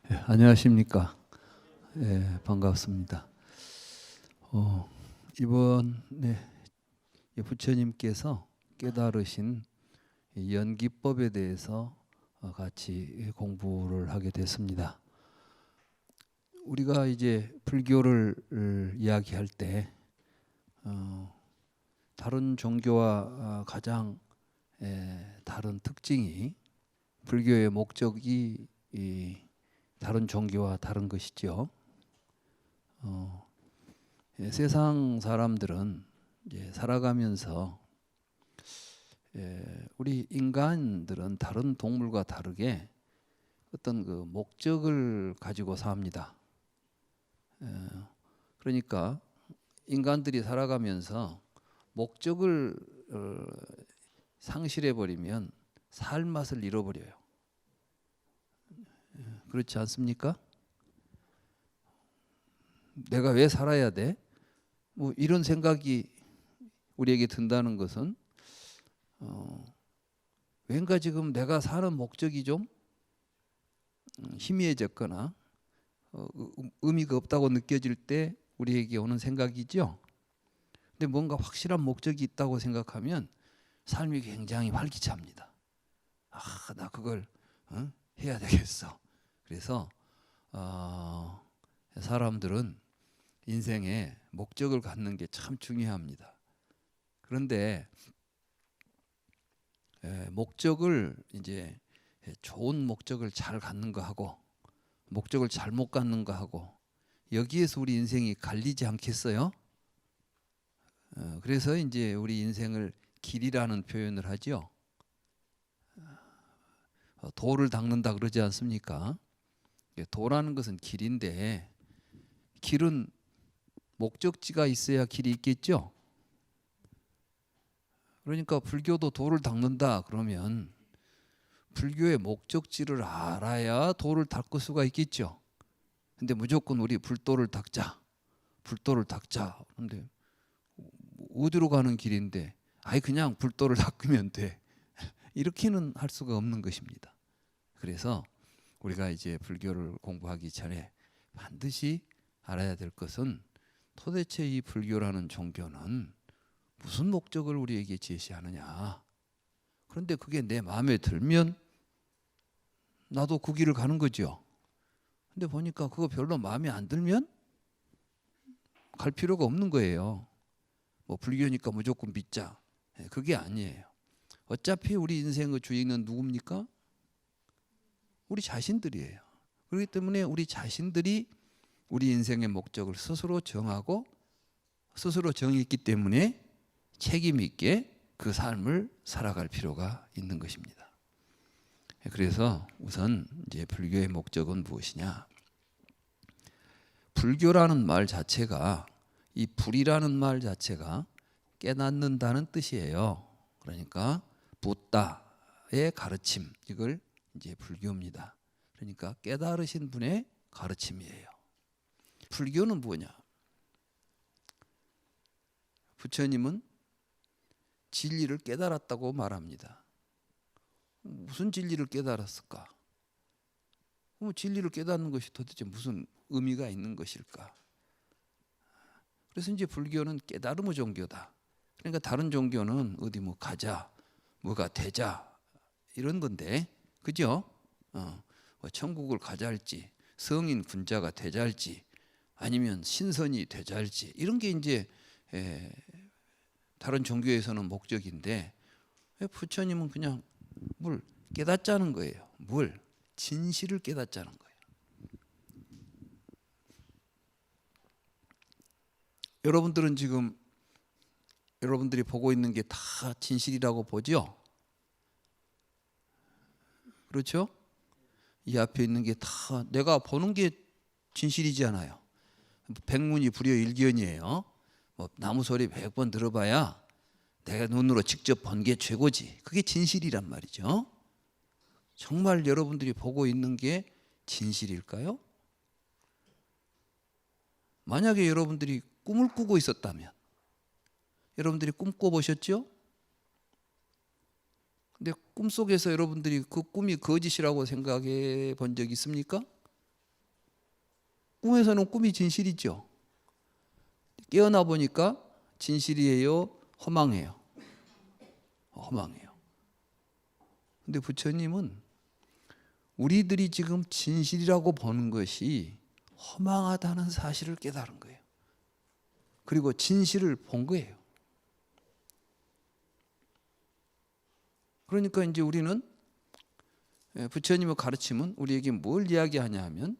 안녕하십니까. 반갑습니다. 이번에 부처님께서 깨달으신 이 연기법에 대해서 같이 공부를 하게 됐습니다. 우리가 이제 불교를 이야기할 때 다른 종교와 가장 다른 특징이 불교의 목적이 다른 종교와 다른 것이죠. 세상 사람들은 이제 살아가면서 우리 인간들은 다른 동물과 다르게 어떤 그 목적을 가지고 삽니다. 그러니까 인간들이 살아가면서 목적을 상실해 버리면 살 맛을 잃어버려요. 그렇지 않습니까? 내가 왜 살아야 돼? 뭐 이런 생각이 우리에게 든다는 것은 왠가 지금 내가 사는 목적이 좀 희미해졌거나 의미가 없다고 느껴질 때 우리에게 오는 생각이죠. 근데 뭔가 확실한 목적이 있다고 생각하면 삶이 굉장히 활기찹니다. 나 그걸 해야 되겠어. 그래서 사람들은 인생에 목적을 갖는 게 참 중요합니다. 그런데 목적을 이제 좋은 목적을 잘 갖는 거 하고 목적을 잘못 갖는 거 하고 여기에서 우리 인생이 갈리지 않겠어요? 그래서 이제 우리 인생을 길이라는 표현을 하죠. 도를 닦는다 그러지 않습니까? 도라는 것은 길인데 길은 목적지가 있어야 길이 있겠죠. 그러니까 불교도 도를 닦는다 그러면 불교의 목적지를 알아야 도를 닦을 수가 있겠죠. 근데 무조건 우리 불도를 닦자. 그런데 어디로 가는 길인데 그냥 불도를 닦으면 돼. 이렇게는 할 수가 없는 것입니다. 그래서 우리가 이제 불교를 공부하기 전에 반드시 알아야 될 것은 도대체 이 불교라는 종교는 무슨 목적을 우리에게 제시하느냐. 그런데 그게 내 마음에 들면 나도 그 길을 가는 거죠. 근데 보니까 그거 별로 마음에 안 들면 갈 필요가 없는 거예요. 뭐 불교니까 무조건 믿자. 그게 아니에요. 어차피 우리 인생의 주인은 누굽니까? 우리 자신들이에요. 그렇기 때문에 우리 자신들이 우리 인생의 목적을 스스로 정하고 스스로 정했기 때문에 책임 있게 그 삶을 살아갈 필요가 있는 것입니다. 그래서 우선 이제 불교의 목적은 무엇이냐? 불교라는 말 자체가 이 불이라는 말 자체가 깨닫는다는 뜻이에요. 그러니까 붓다의 가르침, 이걸 이제 불교입니다. 그러니까 깨달으신 분의 가르침이에요. 불교는 뭐냐? 부처님은 진리를 깨달았다고 말합니다. 무슨 진리를 깨달았을까? 진리를 깨닫는 것이 도대체 무슨 의미가 있는 것일까? 그래서 이제 불교는 깨달음의 종교다. 그러니까 다른 종교는 어디 뭐 가자, 뭐가 되자 이런 건데, 그죠? 뭐 천국을 가자 할지, 성인 군자가 되자 할지, 아니면 신선이 되자 할지 이런 게 이제 다른 종교에서는 목적인데 부처님은 그냥 뭘 깨닫자는 거예요. 뭘? 진실을 깨닫자는 거예요. 여러분들은 지금 여러분들이 보고 있는 게 다 진실이라고 보죠? 그렇죠? 이 앞에 있는 게 다 내가 보는 게 진실이잖아요. 백문이 불여일견이에요. 뭐 나무 소리 100번 들어봐야 내가 눈으로 직접 본 게 최고지. 그게 진실이란 말이죠. 정말 여러분들이 보고 있는 게 진실일까요? 만약에 여러분들이 꿈을 꾸고 있었다면, 여러분들이 꿈 꿔보셨죠? 근데 꿈속에서 여러분들이 그 꿈이 거짓이라고 생각해 본 적 있습니까? 꿈에서는 꿈이 진실이죠. 깨어나 보니까 진실이에요, 허망해요? 허망해요. 근데 부처님은 우리들이 지금 진실이라고 보는 것이 허망하다는 사실을 깨달은 거예요. 그리고 진실을 본 거예요. 그러니까 이제 우리는 부처님의 가르침은 우리에게 뭘 이야기하냐 하면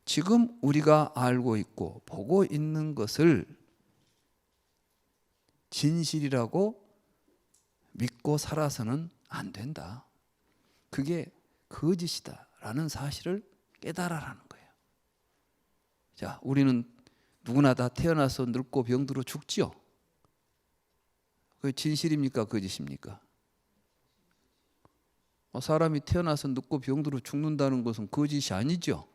지금 우리가 알고 있고 보고 있는 것을 진실이라고 믿고 살아서는 안 된다. 그게 거짓이다라는 사실을 깨달아라는 거예요. 자, 우리는 누구나 다 태어나서 늙고 병들어 죽지요. 그게 진실입니까? 거짓입니까? 사람이 태어나서 늙고 병들어 죽는다는 것은 거짓이 아니죠.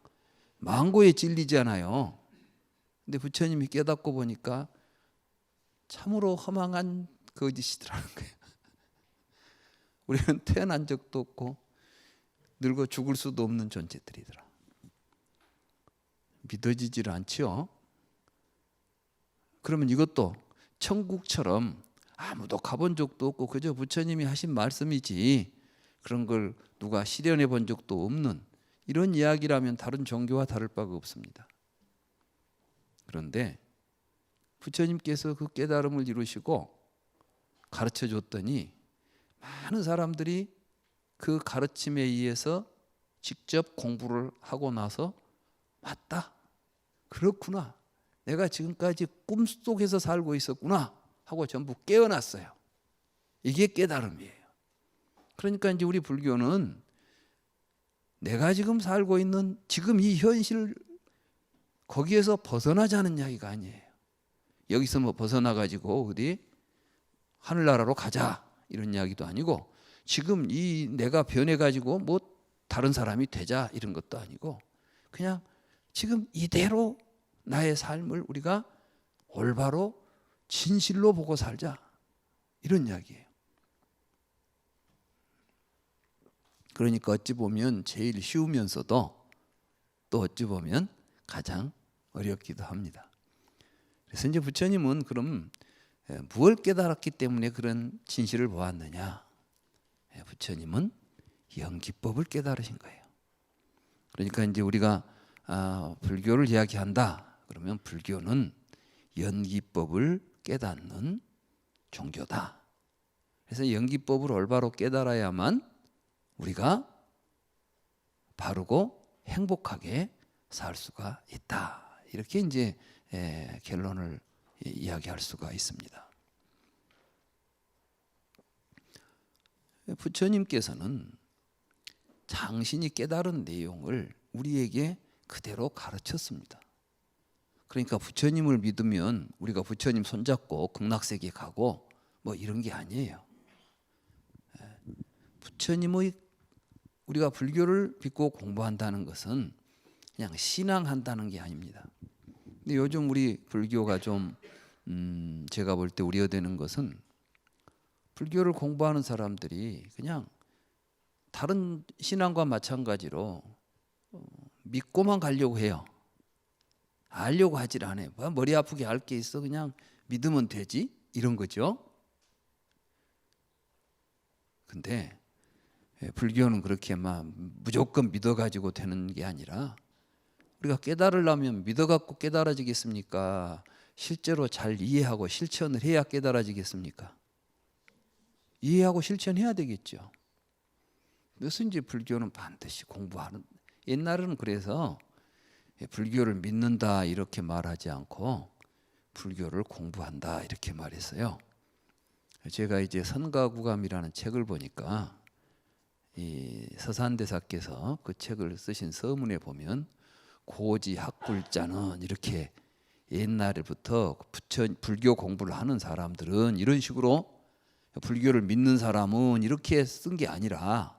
망고에 찔리잖아요. 근데 부처님이 깨닫고 보니까 참으로 허망한 거짓이더라는 거예요. 우리는 태어난 적도 없고 늙어 죽을 수도 없는 존재들이더라. 믿어지질 않지요. 그러면 이것도 천국처럼 아무도 가본 적도 없고 그저 부처님이 하신 말씀이지 그런 걸 누가 실현해 본 적도 없는 이런 이야기라면 다른 종교와 다를 바가 없습니다. 그런데 부처님께서 그 깨달음을 이루시고 가르쳐 줬더니 많은 사람들이 그 가르침에 의해서 직접 공부를 하고 나서 맞다, 그렇구나, 내가 지금까지 꿈속에서 살고 있었구나 하고 전부 깨어났어요. 이게 깨달음이에요. 그러니까 이제 우리 불교는 내가 지금 살고 있는 지금 이 현실 거기에서 벗어나자는 이야기가 아니에요. 여기서 뭐 벗어나가지고 어디 하늘나라로 가자 이런 이야기도 아니고 지금 이 내가 변해가지고 뭐 다른 사람이 되자 이런 것도 아니고 그냥 지금 이대로 나의 삶을 우리가 올바로 진실로 보고 살자 이런 이야기예요. 그러니까 어찌 보면 제일 쉬우면서도 또 어찌 보면 가장 어렵기도 합니다. 그래서 이제 부처님은 그럼 무엇을 깨달았기 때문에 그런 진실을 보았느냐? 부처님은 연기법을 깨달으신 거예요. 그러니까 이제 우리가 불교를 이야기한다 그러면 불교는 연기법을 깨닫는 종교다. 그래서 연기법을 올바로 깨달아야만 우리가 바르고 행복하게 살 수가 있다. 이렇게 이제 결론을 이야기할 수가 있습니다. 부처님께서는 당신이 깨달은 내용을 우리에게 그대로 가르쳤습니다. 그러니까 부처님을 믿으면 우리가 부처님 손잡고 극락세계 가고 뭐 이런 게 아니에요. 부처님의 우리가 불교를 믿고 공부한다는 것은 그냥 신앙한다는 게 아닙니다. 근데 요즘 우리 불교가 좀 제가 볼 때 우려되는 것은 불교를 공부하는 사람들이 그냥 다른 신앙과 마찬가지로 믿고만 가려고 해요. 알려고 하질 않아요. 머리 아프게 알 게 있어 그냥 믿으면 되지 이런 거죠. 근데 불교는 그렇게 막 무조건 믿어가지고 되는 게 아니라 우리가 깨달으려면 믿어갖고 깨달아지겠습니까? 실제로 잘 이해하고 실천을 해야 깨달아지겠습니까? 이해하고 실천해야 되겠죠. 그래서 이제 불교는 반드시 공부하는. 옛날에는 그래서 불교를 믿는다 이렇게 말하지 않고 불교를 공부한다 이렇게 말했어요. 제가 이제 선가구감이라는 책을 보니까 이 서산대사께서 그 책을 쓰신 서문에 보면 고지학불자는 이렇게 옛날부터 불교 공부를 하는 사람들은 이런 식으로 불교를 믿는 사람은 이렇게 쓴 게 아니라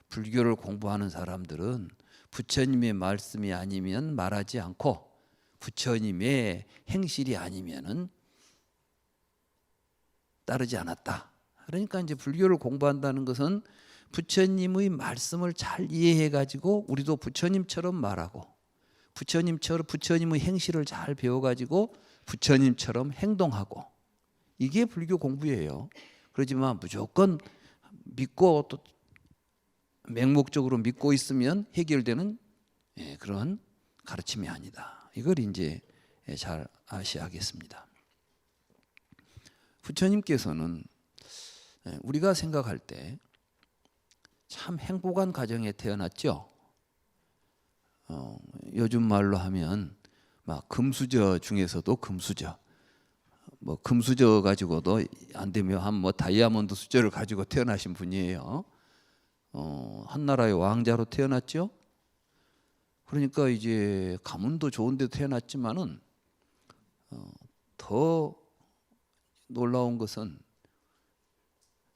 불교를 공부하는 사람들은 부처님의 말씀이 아니면 말하지 않고 부처님의 행실이 아니면은 따르지 않았다. 그러니까 이제 불교를 공부한다는 것은 부처님의 말씀을 잘 이해해 가지고 우리도 부처님처럼 말하고 부처님의 행실을 잘 배워가지고 부처님처럼 행동하고, 이게 불교 공부예요. 그렇지만 무조건 믿고 또 맹목적으로 믿고 있으면 해결되는 그런 가르침이 아니다. 이걸 이제 잘 아셔야겠습니다. 부처님께서는 우리가 생각할 때 참 행복한 가정에 태어났죠. 요즘 말로 하면 막 금수저 중에서도 금수저, 뭐 금수저 가지고도 안 되면 한 뭐 다이아몬드 수저를 가지고 태어나신 분이에요. 한나라의 왕자로 태어났죠. 그러니까 이제 가문도 좋은 데도 태어났지만은 더 놀라운 것은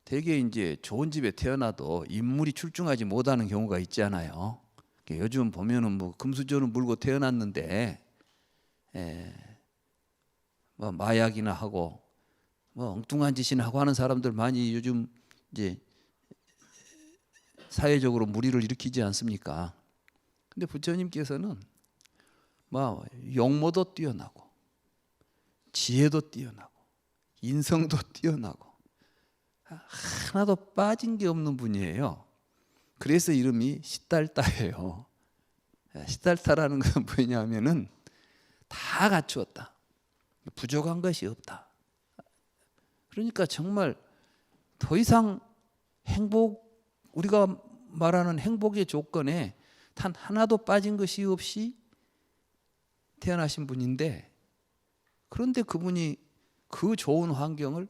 되게 이제 좋은 집에 태어나도 인물이 출중하지 못하는 경우가 있잖아요. 요즘 보면은 뭐 금수저를 물고 태어났는데 뭐 마약이나 하고 뭐 엉뚱한 짓이나 하고 하는 사람들 많이 요즘 이제 사회적으로 물의를 일으키지 않습니까? 근데 부처님께서는 뭐 용모도 뛰어나고 지혜도 뛰어나고 인성도 뛰어나고 하나도 빠진 게 없는 분이에요. 그래서 이름이 시달타예요. 시달타라는 건 뭐냐면은 다 갖추었다. 부족한 것이 없다. 그러니까 정말 더 이상 우리가 말하는 행복의 조건에 단 하나도 빠진 것이 없이 태어나신 분인데, 그런데 그분이 그 좋은 환경을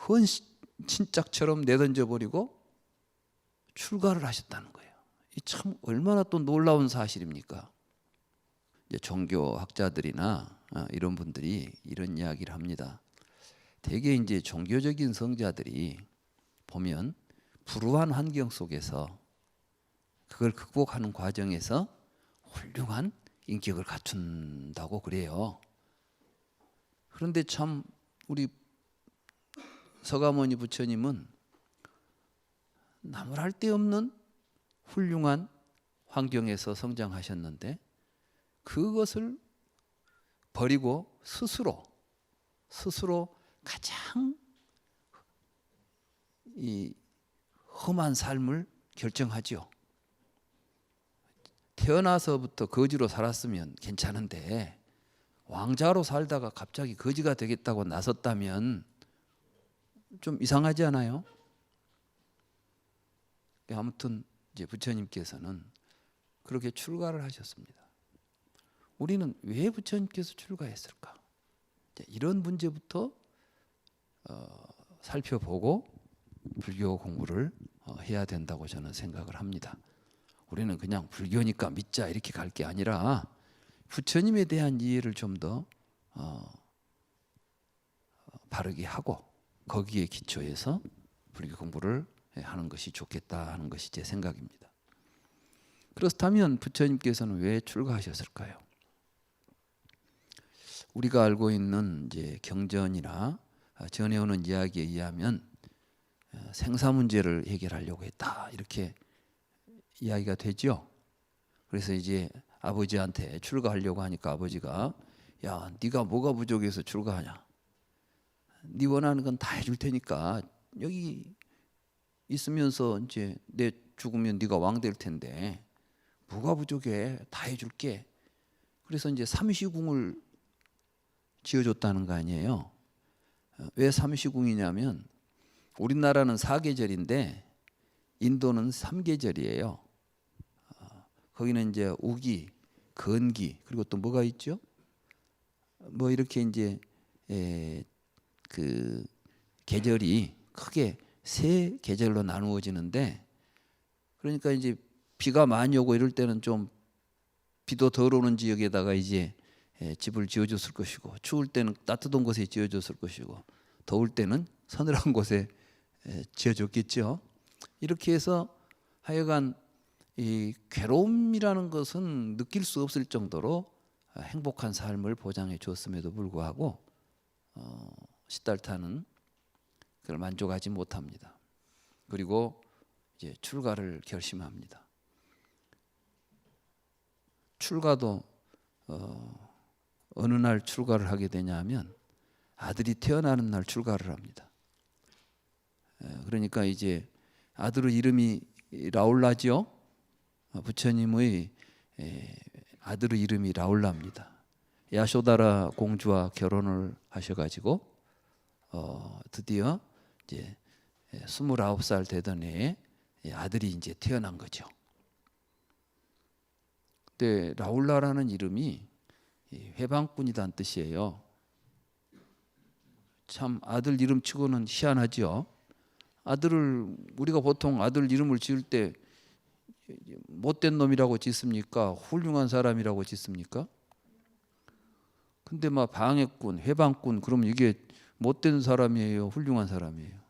헌신짝처럼 내던져 버리고 출가를 하셨다는 거예요. 이 참 얼마나 또 놀라운 사실입니까? 이제 종교학자들이나 이런 분들이 이런 이야기를 합니다. 대개 이제 종교적인 성자들이 보면 불우한 환경 속에서 그걸 극복하는 과정에서 훌륭한 인격을 갖춘다고 그래요. 그런데 참 우리 서가모니 부처님은 나무랄 데 없는 훌륭한 환경에서 성장하셨는데 그것을 버리고 스스로 가장 이 험한 삶을 결정하죠. 태어나서부터 거지로 살았으면 괜찮은데 왕자로 살다가 갑자기 거지가 되겠다고 나섰다면 좀 이상하지 않아요? 아무튼 이제 부처님께서는 그렇게 출가를 하셨습니다. 우리는 왜 부처님께서 출가했을까? 이런 문제부터 살펴보고 불교 공부를 해야 된다고 저는 생각을 합니다. 우리는 그냥 불교니까 믿자 이렇게 갈 게 아니라 부처님에 대한 이해를 좀 더 바르게 하고 거기에 기초해서 불교 공부를 하는 것이 좋겠다 하는 것이 제 생각입니다. 그렇다면 부처님께서는 왜 출가하셨을까요? 우리가 알고 있는 이제 경전이나 전해오는 이야기에 의하면 생사 문제를 해결하려고 했다 이렇게 이야기가 되죠. 그래서 이제 아버지한테 출가하려고 하니까 아버지가 야, 네가 뭐가 부족해서 출가하냐? 네 원하는 건 다 해줄 테니까 여기 있으면서 이제 내 죽으면 네가 왕 될 텐데 뭐가 부족해? 다 해줄게. 그래서 이제 삼시궁을 지어줬다는 거 아니에요. 왜 삼시궁이냐면 우리나라는 4계절인데 인도는 3계절이에요. 거기는 이제 우기, 건기 그리고 또 뭐가 있죠? 뭐 이렇게 이제 그 계절이 크게 3계절로 나누어지는데, 그러니까 이제 비가 많이 오고 이럴 때는 좀 비도 덜 오는 지역에다가 이제 집을 지어줬을 것이고, 추울 때는 따뜻한 곳에 지어줬을 것이고, 더울 때는 서늘한 곳에 지어줬겠죠. 이렇게 해서 하여간 이 괴로움이라는 것은 느낄 수 없을 정도로 행복한 삶을 보장해 줬음에도 불구하고 시달타는 그걸 만족하지 못합니다. 그리고 이제 출가를 결심합니다. 출가도 어느 날 출가를 하게 되냐면 아들이 태어나는 날 출가를 합니다. 그러니까 이제 아들의 이름이 라울라죠. 부처님의 아들의 이름이 라울라입니다. 야쇼다라 공주와 결혼을 하셔가지고 드디어 이제 29살 되던 해에 아들이 이제 태어난 거죠. 근데 라울라라는 이름이 회방꾼이란 뜻이에요. 참 아들 이름치고는 희한하죠. 아들을 우리가 보통 아들 이름을 지을 때 못된 놈이라고 짓습니까? 훌륭한 사람이라고 짓습니까? 근데 막 방해꾼, 회방꾼 그러면 이게 못된 사람이에요, 훌륭한 사람이에요?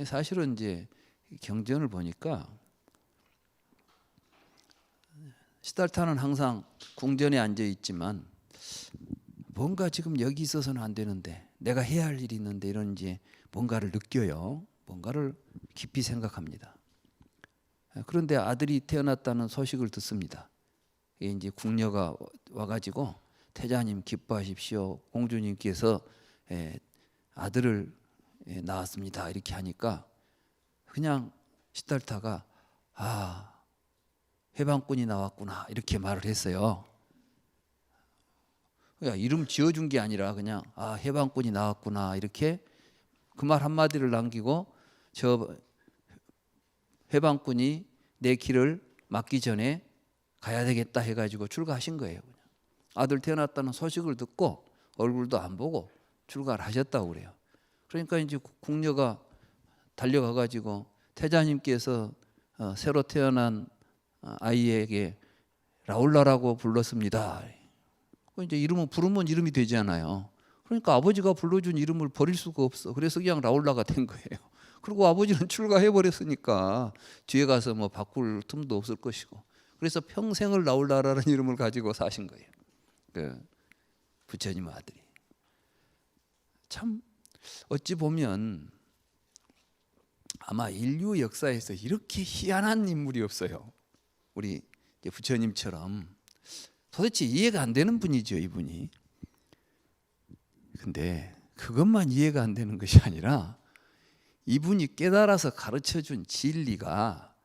사실은 이제 경전을 보니까 시달타는 항상 궁전에 앉아 있지만 뭔가 지금 여기 있어서는 안 되는데 내가 해야 할 일이 있는데 이런 이제 뭔가를 느껴요. 뭔가를 깊이 생각합니다. 그런데 아들이 태어났다는 소식을 듣습니다. 이제 궁녀가 와가지고 태자님 기뻐하십시오. 공주님께서 아들을 낳았습니다. 이렇게 하니까 그냥 시달타가 해방꾼이 나왔구나 이렇게 말을 했어요. 이름 지어준 게 아니라 그냥 해방꾼이 나왔구나 이렇게 그 말 한마디를 남기고 저 해방꾼이 내 길을 막기 전에 가야 되겠다 해가지고 출가하신 거예요. 그냥. 아들 태어났다는 소식을 듣고 얼굴도 안 보고 출가를 하셨다고 그래요. 그러니까 이제 궁녀가 달려가가지고 태자님께서 새로 태어난 아이에게 라울라라고 불렀습니다. 이제 이름은 부르면 이름이 되잖아요. 그러니까 아버지가 불러준 이름을 버릴 수가 없어. 그래서 그냥 라울라가 된 거예요. 그리고 아버지는 출가해 버렸으니까 뒤에 가서 뭐 바꿀 틈도 없을 것이고. 그래서 평생을 라울라라는 이름을 가지고 사신 거예요. 그 부처님 아들이. 참 어찌 보면 아마 인류 역사에서 이렇게 희한한 인물이 없어요. 우리 부처님처럼 도대체 이해가 안 되는 분이죠, 이분이. 근데 그것만 이해가 안 되는 것이 아니라 이분이 깨달아서 가르쳐준 진리가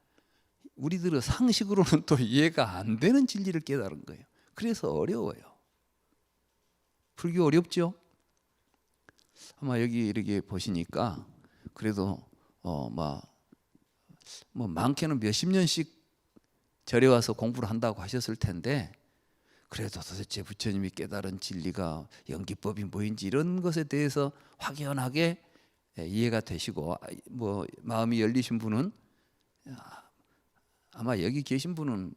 우리들의 상식으로는 또 이해가 안 되는 진리를 깨달은 거예요. 그래서 어려워요. 불교 어렵죠? 아마 여기 이렇게 보시니까 그래도 뭐 많게는 몇십 년씩 절에 와서 공부를 한다고 하셨을 텐데 그래도 도대체 부처님이 깨달은 진리가 연기법이 뭐인지 이런 것에 대해서 확연하게 이해가 되시고 뭐 마음이 열리신 분은 아마 여기 계신 분은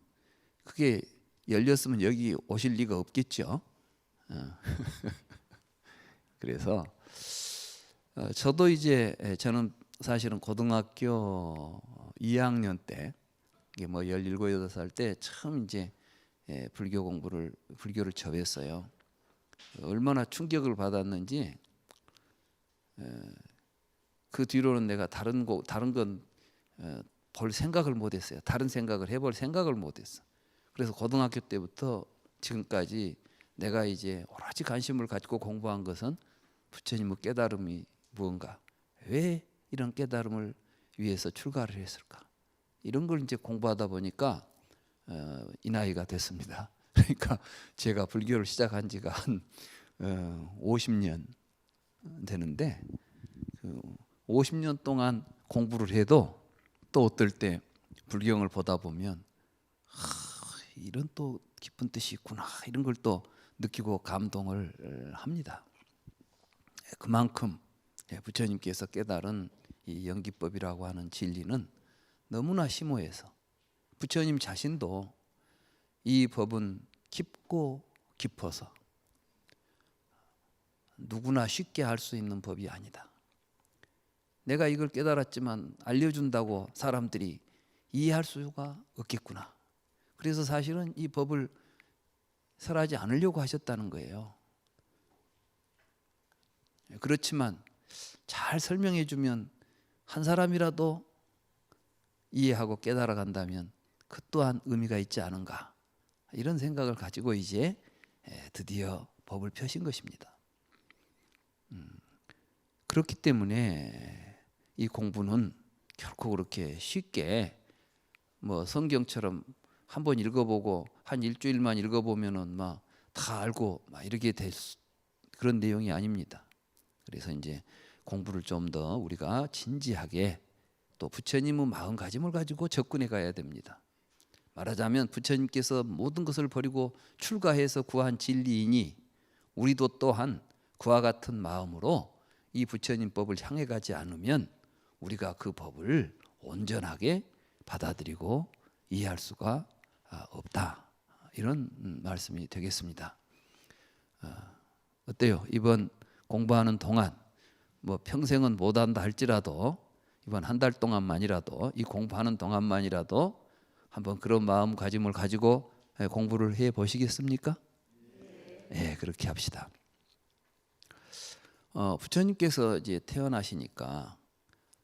그게 열렸으면 여기 오실 리가 없겠죠. 그래서 저도 이제 저는 사실은 고등학교 2학년 때 이게 뭐 17, 18살 때 처음 이제 불교를 접했어요. 얼마나 충격을 받았는지 그 뒤로는 내가 다른 건 볼 생각을 못했어요. 다른 생각을 해볼 생각을 못했어. 그래서 고등학교 때부터 지금까지 내가 이제 오로지 관심을 가지고 공부한 것은 부처님의 깨달음이 무언가, 왜 이런 깨달음을 위해서 출가를 했을까? 이런 걸 이제 공부하다 보니까 이 나이가 됐습니다. 그러니까 제가 불교를 시작한 지가 한 50년 되는데 50년 동안 공부를 해도 또 어떨 때 불경을 보다 보면 이런 또 깊은 뜻이 있구나 이런 걸 또 느끼고 감동을 합니다. 그만큼 부처님께서 깨달은 이 연기법이라고 하는 진리는 너무나 심오해서 부처님 자신도 이 법은 깊고 깊어서 누구나 쉽게 할 수 있는 법이 아니다. 내가 이걸 깨달았지만 알려준다고 사람들이 이해할 수가 없겠구나. 그래서 사실은 이 법을 설하지 않으려고 하셨다는 거예요. 그렇지만 잘 설명해 주면 한 사람이라도 이해하고 깨달아 간다면 그 또한 의미가 있지 않은가. 이런 생각을 가지고 이제 드디어 법을 펴신 것입니다. 그렇기 때문에 이 공부는 결코 그렇게 쉽게 뭐 성경처럼 한번 읽어보고 한 일주일만 읽어보면은 막 다 알고 막 이렇게 될 그런 내용이 아닙니다. 그래서 이제 공부를 좀 더 우리가 진지하게 또 부처님의 마음가짐을 가지고 접근해 가야 됩니다. 말하자면 부처님께서 모든 것을 버리고 출가해서 구한 진리이니 우리도 또한 그와 같은 마음으로 이 부처님 법을 향해 가지 않으면 우리가 그 법을 온전하게 받아들이고 이해할 수가 없다. 이런 말씀이 되겠습니다. 어때요? 이번 공부하는 동안 뭐 평생은 못한다 할지라도 이번 한 달 동안만이라도 이 공부하는 동안만이라도 한번 그런 마음가짐을 가지고 공부를 해 보시겠습니까? 네, 그렇게 합시다. 부처님께서 이제 태어나시니까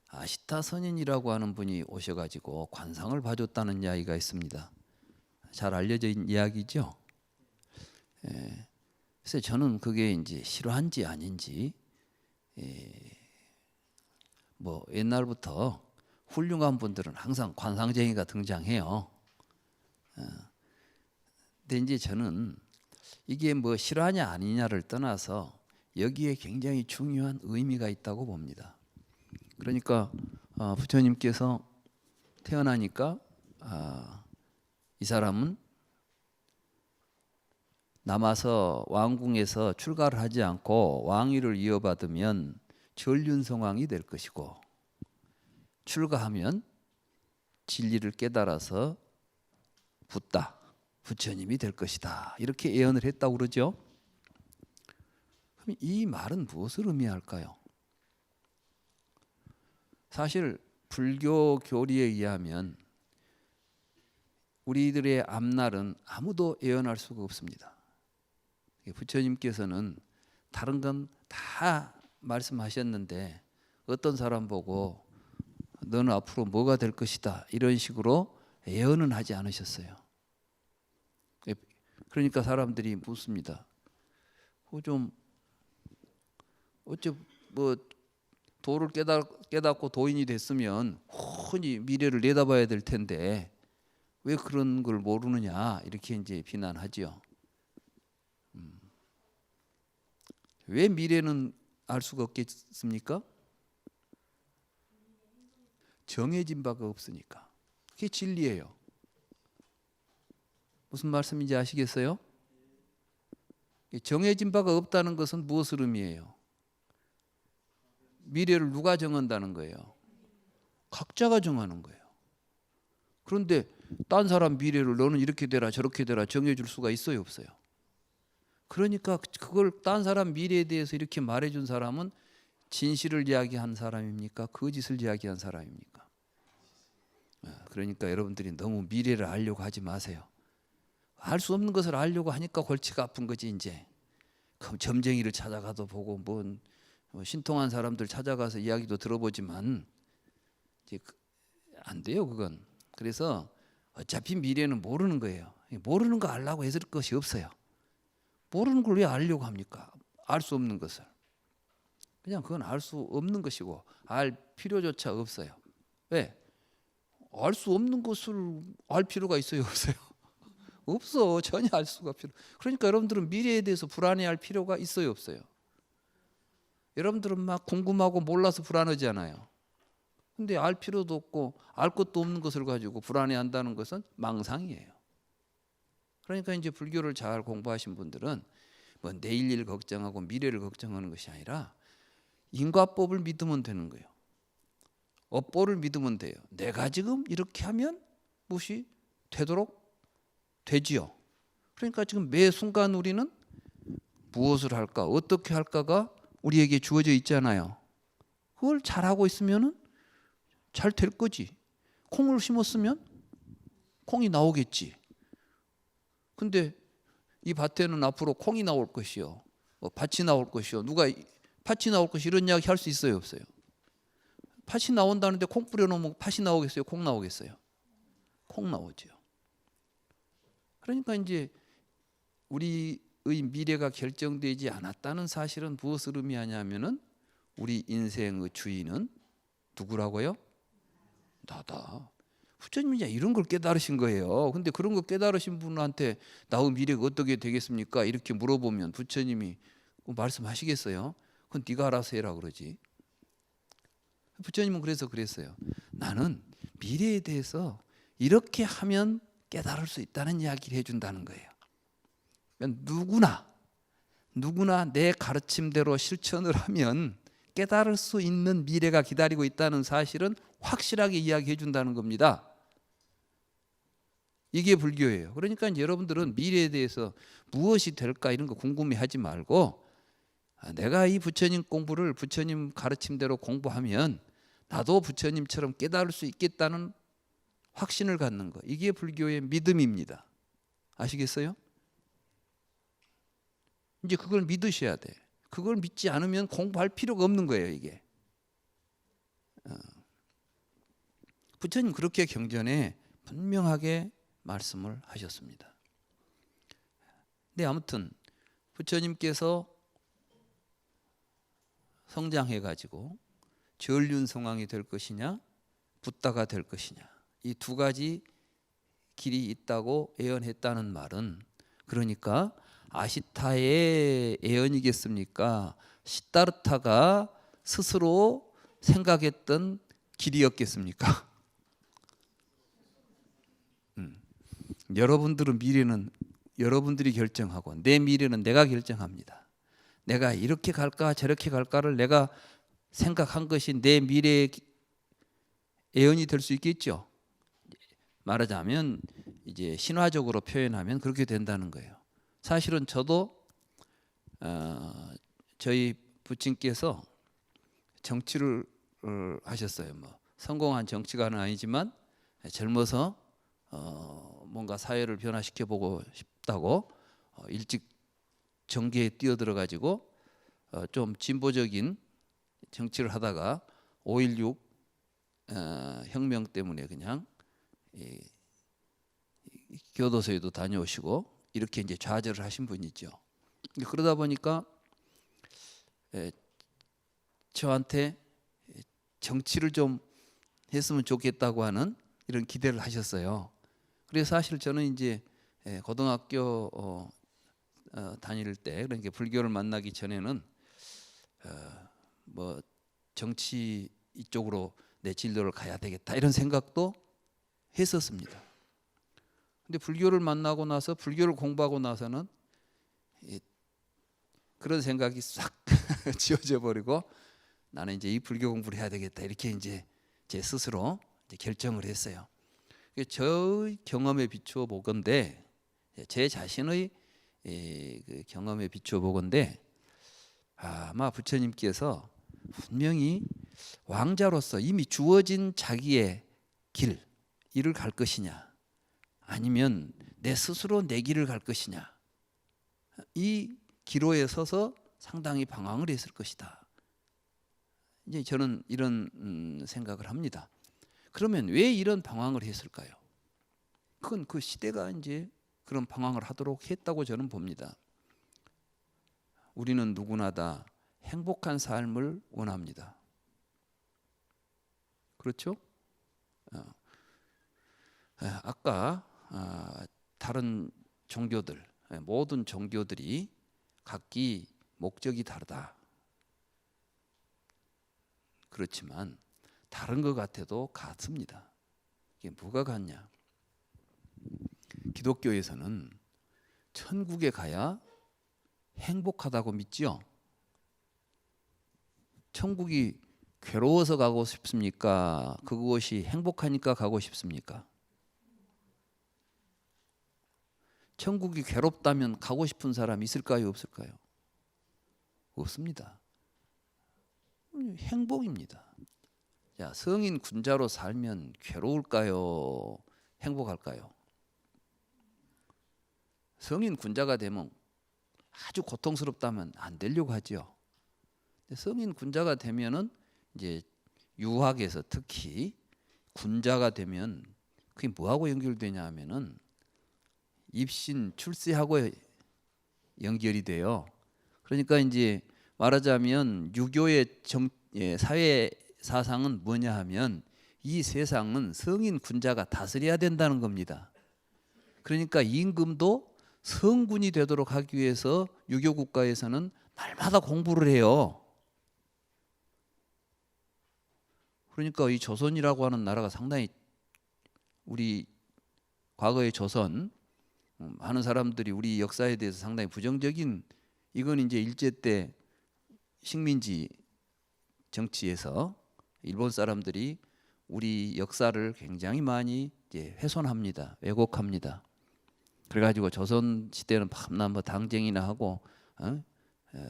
아시타 선인이라고 하는 분이 오셔가지고 관상을 봐줬다는 이야기가 있습니다. 잘 알려진 이야기죠. 그래서 저는 그게 이제 실화인지 아닌지 뭐 옛날부터 훌륭한 분들은 항상 관상쟁이가 등장해요. 근데 이제 저는 이게 뭐 실화냐 아니냐를 떠나서 여기에 굉장히 중요한 의미가 있다고 봅니다. 그러니까 부처님께서 태어나니까 이 사람은 남아서 왕궁에서 출가를 하지 않고 왕위를 이어받으면 전륜성왕이 될 것이고 출가하면 진리를 깨달아서 붓다 부처님이 될 것이다. 이렇게 예언을 했다고 그러죠. 그럼 이 말은 무엇을 의미할까요? 사실 불교 교리에 의하면 우리들의 앞날은 아무도 예언할 수가 없습니다. 부처님께서는 다른 건 다 말씀하셨는데 어떤 사람 보고 너는 앞으로 뭐가 될 것이다 이런 식으로 예언은 하지 않으셨어요. 그러니까 사람들이 묻습니다. 좀 어째 뭐 도를 깨닫고 도인이 됐으면 훤히 미래를 내다봐야 될 텐데 왜 그런 걸 모르느냐 이렇게 이제 비난하지요. 왜 미래는 알 수가 없겠습니까? 정해진 바가 없으니까. 그게 진리예요. 무슨 말씀인지 아시겠어요? 정해진 바가 없다는 것은 무엇을 의미해요? 미래를 누가 정한다는 거예요? 각자가 정하는 거예요. 그런데 딴 사람 미래를 너는 이렇게 되라 저렇게 되라 정해줄 수가 있어요 없어요? 그러니까 그걸 딴 사람 미래에 대해서 이렇게 말해준 사람은 진실을 이야기한 사람입니까? 거짓을 이야기한 사람입니까? 그러니까 여러분들이 너무 미래를 알려고 하지 마세요. 알 수 없는 것을 알려고 하니까 골치가 아픈 거지 이제. 그럼 점쟁이를 찾아가도 보고 뭔 신통한 사람들 찾아가서 이야기도 들어보지만 이제 안 돼요 그건. 그래서 어차피 미래는 모르는 거예요. 모르는 거 알라고 해줄 것이 없어요. 모르는 걸 왜 알려고 합니까? 알 수 없는 것을. 그냥 그건 알 수 없는 것이고 알 필요조차 없어요. 왜? 알 수 없는 것을 알 필요가 있어요 없어요? 없어. 전혀 알 수가 필요. 그러니까 여러분들은 미래에 대해서 불안해할 필요가 있어요 없어요? 여러분들은 막 궁금하고 몰라서 불안하잖아요. 근데 알 필요도 없고 알 것도 없는 것을 가지고 불안해한다는 것은 망상이에요. 그러니까 이제 불교를 잘 공부하신 분들은 뭐 내일 일 걱정하고 미래를 걱정하는 것이 아니라 인과법을 믿으면 되는 거예요. 업보를 믿으면 돼요. 내가 지금 이렇게 하면 무엇이 되도록 되지요. 그러니까 지금 매 순간 우리는 무엇을 할까 어떻게 할까가 우리에게 주어져 있잖아요. 그걸 잘하고 있으면 잘 될 거지. 콩을 심었으면 콩이 나오겠지. 근데 이 밭에는 앞으로 콩이 나올 것이요, 뭐 밭이 나올 것이요. 누가 팥이 나올 것이 이런 이야기 할 수 있어요 없어요? 팥이 나온다는데 콩 뿌려놓으면 팥이 나오겠어요? 콩 나오겠어요? 콩 나오죠. 그러니까 이제 우리의 미래가 결정되지 않았다는 사실은 무엇을 의미하냐면은 우리 인생의 주인은 누구라고요? 나다. 부처님이 이제 이런 걸 깨달으신 거예요. 근데 그런 거 깨달으신 분한테 나의 미래가 어떻게 되겠습니까? 이렇게 물어보면 부처님이 말씀하시겠어요? 그건 네가 알아서 해라 그러지. 부처님은 그래서 그랬어요. 나는 미래에 대해서 이렇게 하면 깨달을 수 있다는 이야기를 해준다는 거예요. 그러니까 누구나 내 가르침대로 실천을 하면 깨달을 수 있는 미래가 기다리고 있다는 사실은 확실하게 이야기해 준다는 겁니다. 이게 불교예요. 그러니까 여러분들은 미래에 대해서 무엇이 될까 이런 거 궁금해하지 말고 내가 이 부처님 공부를 부처님 가르침대로 공부하면 나도 부처님처럼 깨달을 수 있겠다는 확신을 갖는 거. 이게 불교의 믿음입니다. 아시겠어요? 이제 그걸 믿으셔야 돼. 그걸 믿지 않으면 공부할 필요가 없는 거예요, 이게. 부처님 그렇게 경전에 분명하게 말씀을 하셨습니다. 네, 아무튼 부처님께서 성장해 가지고 전륜성왕이 될 것이냐 붓다가 될 것이냐 이 두 가지 길이 있다고 예언했다는 말은 그러니까 아시타의 예언이겠습니까? 시다르타가 스스로 생각했던 길이었겠습니까? 여러분들은 미래는 여러분들이 결정하고 내 미래는 내가 결정합니다. 내가 이렇게 갈까 저렇게 갈까를 내가 생각한 것이 내 미래의 예언이 될 수 있겠죠. 말하자면 이제 신화적으로 표현하면 그렇게 된다는 거예요. 사실은 저도 저희 부친께서 정치를 하셨어요. 뭐 성공한 정치가는 아니지만 젊어서 뭔가 사회를 변화시켜 보고 싶다고 일찍 정계에 뛰어들어 가지고 좀 진보적인 정치를 하다가 5.16 혁명 때문에 그냥 교도소에도 다녀오시고 이렇게 이제 좌절을 하신 분이죠. 그러다 보니까 저한테 정치를 좀 했으면 좋겠다고 하는 이런 기대를 하셨어요. 그래서 사실 저는 이제 고등학교 다닐 때 그러니까 불교를 만나기 전에는 뭐 정치 이쪽으로 내 진로를 가야 되겠다 이런 생각도 했었습니다. 근데 불교를 만나고 나서 불교를 공부하고 나서는 그런 생각이 싹 지워져 버리고 나는 이제 이 불교 공부를 해야 되겠다 이렇게 이제 제 스스로 이제 결정을 했어요. 저의 경험에 비추어 보건대 제 자신의 그 경험에 비추어 보건대 아마 부처님께서 분명히 왕자로서 이미 주어진 자기의 길 이를 갈 것이냐 아니면 내 스스로 내 길을 갈 것이냐 이 기로에 서서 상당히 방황을 했을 것이다. 이제 저는 이런 생각을 합니다. 그러면 왜 이런 방황을 했을까요? 그건 그 시대가 이제 그런 방황을 하도록 했다고 저는 봅니다. 우리는 누구나 다 행복한 삶을 원합니다. 그렇죠? 아까 다른 종교들 모든 종교들이 각기 목적이 다르다. 그렇지만 다른 것 같아도 같습니다. 이게 뭐가 같냐? 기독교에서는 천국에 가야 행복하다고 믿죠. 천국이 괴로워서 가고 싶습니까? 그것이 행복하니까 가고 싶습니까? 천국이 괴롭다면 가고 싶은 사람이 있을까요? 없을까요? 없습니다. 행복입니다. 자, 성인 군자로 살면 괴로울까요? 행복할까요? 성인 군자가 되면 아주 고통스럽다면 안 되려고 하죠. 성인 군자가 되면은 이제 유학에서 특히 군자가 되면 그게 뭐하고 연결되냐 하면은 입신, 출세하고 연결이 돼요. 그러니까 이제 말하자면 유교의 사회 사상은 뭐냐 하면 이 세상은 성인 군자가 다스려야 된다는 겁니다. 그러니까 임금도 성군이 되도록 하기 위해서 유교 국가에서는 날마다 공부를 해요. 그러니까 이 조선이라고 하는 나라가 상당히 우리 과거의 조선 하는 사람들이 우리 역사에 대해서 상당히 부정적인, 이건 이제 일제 때 식민지 정치에서 일본 사람들이 우리 역사를 굉장히 많이 이제 훼손합니다. 왜곡합니다. 그래가지고 조선 시대는 밤낮 뭐 당쟁이나 하고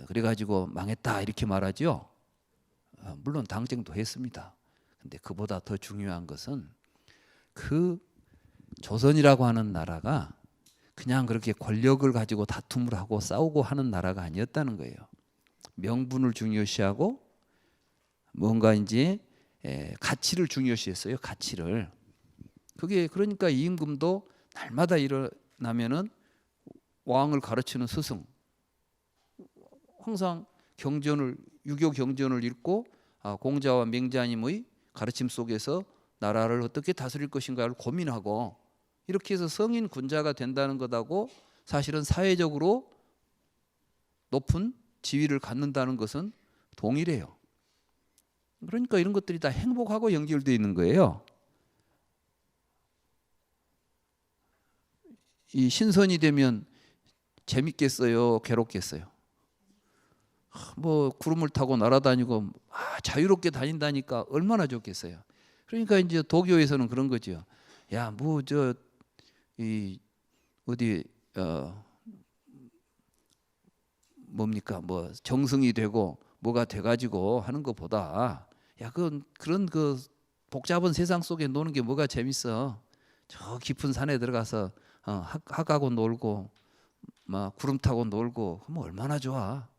그래가지고 망했다 이렇게 말하죠. 물론 당쟁도 했습니다. 근데 그보다 더 중요한 것은 그 조선이라고 하는 나라가 그냥 그렇게 권력을 가지고 다툼을 하고 싸우고 하는 나라가 아니었다는 거예요. 명분을 중요시하고 뭔가 이제 가치를 중요시했어요. 가치를. 그게 그러니까 임금도 날마다 일어나면은 왕을 가르치는 스승, 항상 경전을, 유교 경전을 읽고 공자와 맹자님의 가르침 속에서 나라를 어떻게 다스릴 것인가를 고민하고, 이렇게 해서 성인 군자가 된다는 것하고 사실은 사회적으로 높은 지위를 갖는다는 것은 동일해요. 그러니까 이런 것들이 다 행복하고 연결되어 있는 거예요. 이 신선이 되면 재밌겠어요, 괴롭겠어요? 뭐 구름을 타고 날아다니고 자유롭게 다닌다니까 얼마나 좋겠어요. 그러니까 이제 도교에서는 그런 거죠. 야, 뭐 저 이 어디 뭡니까, 뭐 정승이 되고 뭐가 돼가지고 하는 것보다, 야, 그런 그 복잡한 세상 속에 노는 게 뭐가 재밌어? 저 깊은 산에 들어가서 학하고 놀고 막 구름 타고 놀고 그러면 얼마나 좋아.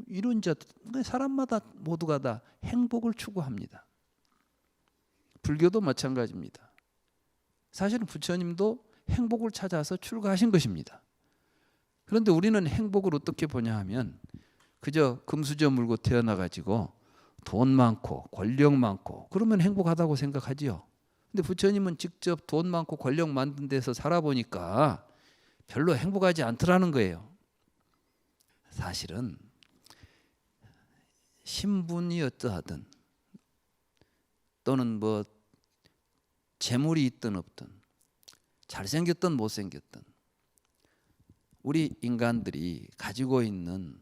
이런 사람마다 모두가 다 행복을 추구합니다. 불교도 마찬가지입니다. 사실은 부처님도 행복을 찾아서 출가하신 것입니다. 그런데 우리는 행복을 어떻게 보냐 하면 그저 금수저 물고 태어나가지고 돈 많고 권력 많고 그러면 행복하다고 생각하지요. 근데 부처님은 직접 돈 많고 권력 많은 데서 살아보니까 별로 행복하지 않더라는 거예요. 사실은 신분이 어떠하든 또는 뭐 재물이 있든 없든 잘생겼든 못생겼든 우리 인간들이 가지고 있는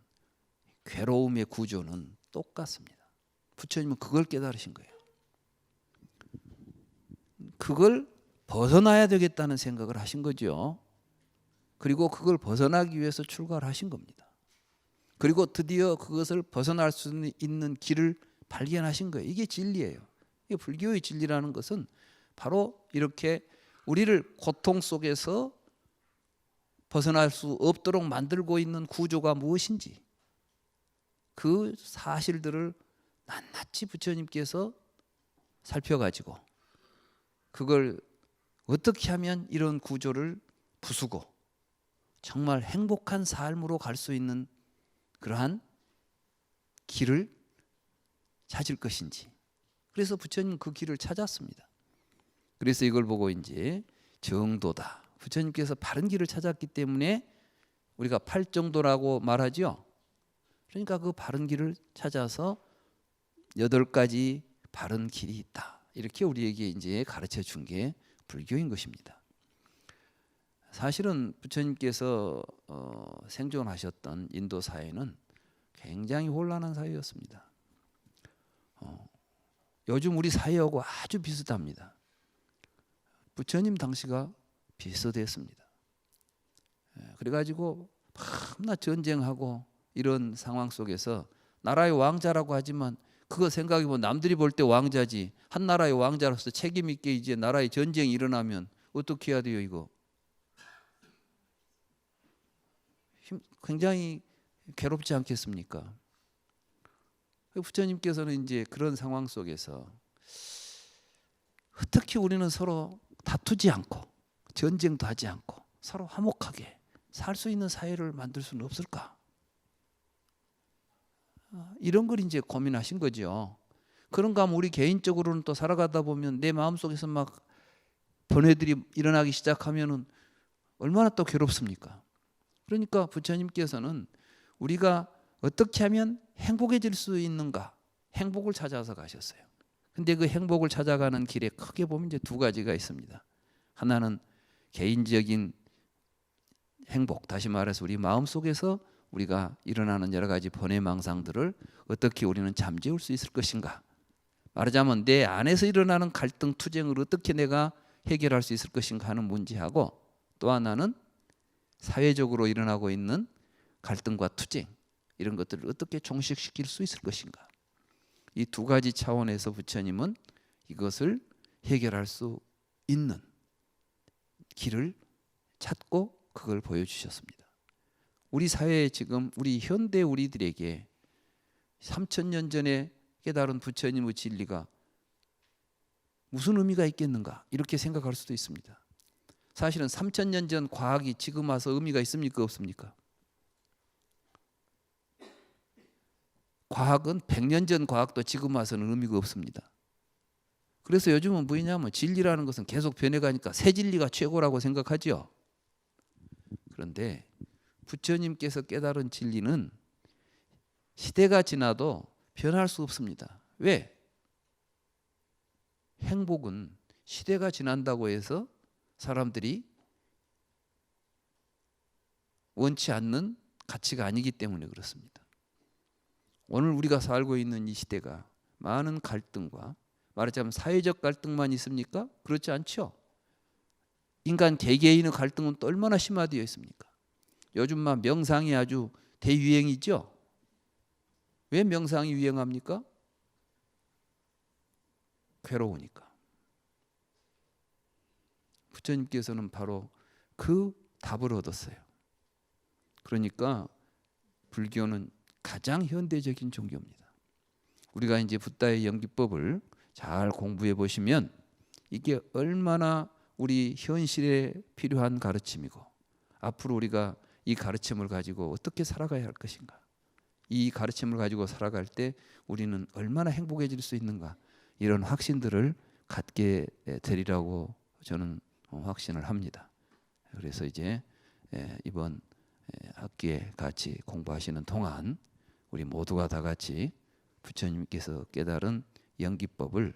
괴로움의 구조는 똑같습니다. 부처님은 그걸 깨달으신 거예요. 그걸 벗어나야 되겠다는 생각을 하신 거죠. 그리고 그걸 벗어나기 위해서 출가를 하신 겁니다. 그리고 드디어 그것을 벗어날 수 있는 길을 발견하신 거예요. 이게 진리예요. 이게 불교의 진리라는 것은 바로 이렇게 우리를 고통 속에서 벗어날 수 없도록 만들고 있는 구조가 무엇인지 그 사실들을 낱낱이 부처님께서 살펴가지고 그걸 어떻게 하면 이런 구조를 부수고 정말 행복한 삶으로 갈 수 있는 그러한 길을 찾을 것인지, 그래서 부처님 그 길을 찾았습니다. 그래서 이걸 보고 이제 정도다. 부처님께서 바른 길을 찾았기 때문에 우리가 팔정도라고 말하죠. 그러니까 그 바른 길을 찾아서 8가지 바른 길이 있다. 이렇게 우리에게 이제 가르쳐 준 게 불교인 것입니다. 사실은 부처님께서 생존하셨던 인도 사회는 굉장히 혼란한 사회였습니다. 요즘 우리 사회하고 아주 비슷합니다. 부처님 당시가 비슷했습니다. 그래가지고 밤낮 전쟁하고 이런 상황 속에서 나라의 왕자라고 하지만 그거 생각해보면 남들이 볼 때 왕자지, 한 나라의 왕자로서 책임 있게 이제 나라의 전쟁이 일어나면 어떻게 해야 돼요? 이거 굉장히 괴롭지 않겠습니까? 부처님께서는 이제 그런 상황 속에서 어떻게 우리는 서로 다투지 않고 전쟁도 하지 않고 서로 화목하게 살 수 있는 사회를 만들 수는 없을까? 이런 걸 이제 고민하신 거죠. 그런가 하면 우리 개인적으로는 또 살아가다 보면 내 마음속에서 막 번뇌들이 일어나기 시작하면은 얼마나 또 괴롭습니까? 그러니까 부처님께서는 우리가 어떻게 하면 행복해질 수 있는가? 행복을 찾아서 가셨어요. 근데 그 행복을 찾아가는 길에 크게 보면 이제 두 가지가 있습니다. 하나는 개인적인 행복, 다시 말해서 우리 마음속에서 우리가 일어나는 여러 가지 번뇌망상들을 어떻게 우리는 잠재울 수 있을 것인가? 말하자면 내 안에서 일어나는 갈등, 투쟁을 어떻게 내가 해결할 수 있을 것인가 하는 문제하고, 또 하나는 사회적으로 일어나고 있는 갈등과 투쟁, 이런 것들을 어떻게 종식시킬 수 있을 것인가. 이 두 가지 차원에서 부처님은 이것을 해결할 수 있는 길을 찾고 그걸 보여주셨습니다. 우리 사회에 지금 우리 현대 우리들에게 3000년 전에 깨달은 부처님의 진리가 무슨 의미가 있겠는가 이렇게 생각할 수도 있습니다. 사실은 3000년 전 과학이 지금 와서 의미가 있습니까 없습니까? 과학은 100년 전 과학도 지금 와서는 의미가 없습니다. 그래서 요즘은 뭐냐면 진리라는 것은 계속 변해가니까 새 진리가 최고라고 생각하죠. 그런데 부처님께서 깨달은 진리는 시대가 지나도 변할 수 없습니다. 왜? 행복은 시대가 지난다고 해서 사람들이 원치 않는 가치가 아니기 때문에 그렇습니다. 오늘 우리가 살고 있는 이 시대가 많은 갈등과, 말하자면 사회적 갈등만 있습니까? 그렇지 않죠. 인간 개개인의 갈등은 또 얼마나 심화되어 있습니까? 요즘 막 명상이 아주 대유행이죠. 왜 명상이 유행합니까? 괴로우니까. 부처님께서는 바로 그 답을 얻었어요. 그러니까 불교는 가장 현대적인 종교입니다. 우리가 이제 붓다의 연기법을 잘 공부해 보시면 이게 얼마나 우리 현실에 필요한 가르침이고, 앞으로 우리가 이 가르침을 가지고 어떻게 살아가야 할 것인가, 이 가르침을 가지고 살아갈 때 우리는 얼마나 행복해질 수 있는가, 이런 확신들을 갖게 되리라고 저는 확신을 합니다. 그래서 이제 이번 학기에 같이 공부하시는 동안 우리 모두가 다 같이 부처님께서 깨달은 연기법을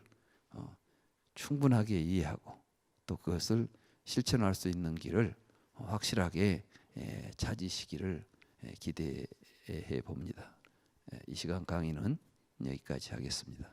충분하게 이해하고 또 그것을 실천할 수 있는 길을 확실하게 찾으시기를 기대해 봅니다. 이 시간 강의는 여기까지 하겠습니다.